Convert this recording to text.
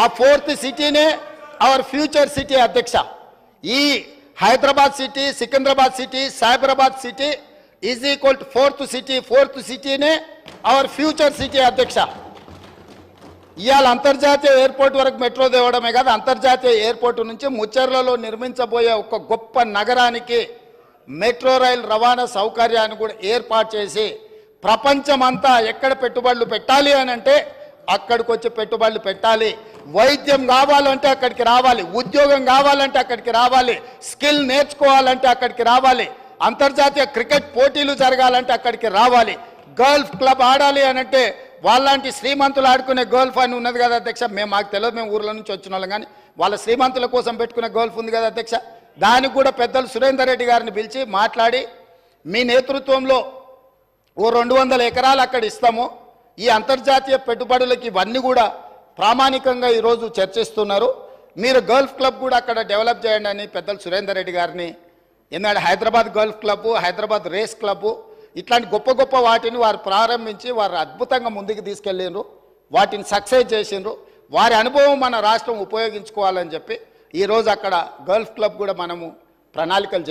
fourth city ने और future city अध्यक्ष Hyderabad city Secunderabad city Cyberabad city is equal to fourth city ने और फ्यूचर सिटी अध्यक्ष ఇవాళ అంతర్జాతీయ ఎయిర్పోర్ట్ వరకు మెట్రో దేవడమే కాదు అంతర్జాతీయ ఎయిర్పోర్ట్ నుంచి ముచ్చర్లలో నిర్మించబోయే ఒక గొప్ప నగరానికి మెట్రో రైలు రవాణా సౌకర్యాన్ని కూడా ఏర్పాటు చేసి ప్రపంచమంతా ఎక్కడ పెట్టుబడులు పెట్టాలి అని అంటే అక్కడికి వచ్చి పెట్టుబడులు పెట్టాలి వైద్యం కావాలంటే అక్కడికి రావాలి ఉద్యోగం కావాలంటే అక్కడికి రావాలి స్కిల్ నేర్చుకోవాలంటే అక్కడికి రావాలి అంతర్జాతీయ క్రికెట్ పోటీలు జరగాలంటే అక్కడికి రావాలి గోల్ఫ్ క్లబ్ ఆడాలి అని అంటే వాళ్ళంటి శ్రీమంతులు ఆడుకునే గోల్ఫ్ అని ఉన్నది కదా అధ్యక్ష మాకు తెలియదు మేము ఊర్ల నుంచి వచ్చిన వాళ్ళం కానీ వాళ్ళ శ్రీమంతుల కోసం పెట్టుకునే గోల్ఫ్ ఉంది కదా అధ్యక్ష దానికి కూడా పెద్దలు సురేందర్ రెడ్డి గారిని పిలిచి మాట్లాడి మీ నేతృత్వంలో ఓ 200 ఎకరాలు అక్కడ ఇస్తాము ఈ అంతర్జాతీయ పెట్టుబడులకి ఇవన్నీ కూడా ప్రామాణికంగా ఈరోజు చర్చిస్తున్నారు మీరు గోల్ఫ్ క్లబ్ కూడా అక్కడ డెవలప్ చేయండి అని పెద్దలు సురేందర్ రెడ్డి గారిని ఎందుకంటే Hyderabad golf club Hyderabad race club ఇట్లాంటి గొప్ప గొప్ప వాటిని వారు ప్రారంభించి వారు అద్భుతంగా ముందుకు తీసుకెళ్ళిండ్రు వాటిని సక్సెస్ చేసిండ్రు వారి అనుభవం మన రాష్ట్రం ఉపయోగించుకోవాలని చెప్పి ఈరోజు అక్కడ గోల్ఫ్ క్లబ్ కూడా మనము ప్రణాళికలు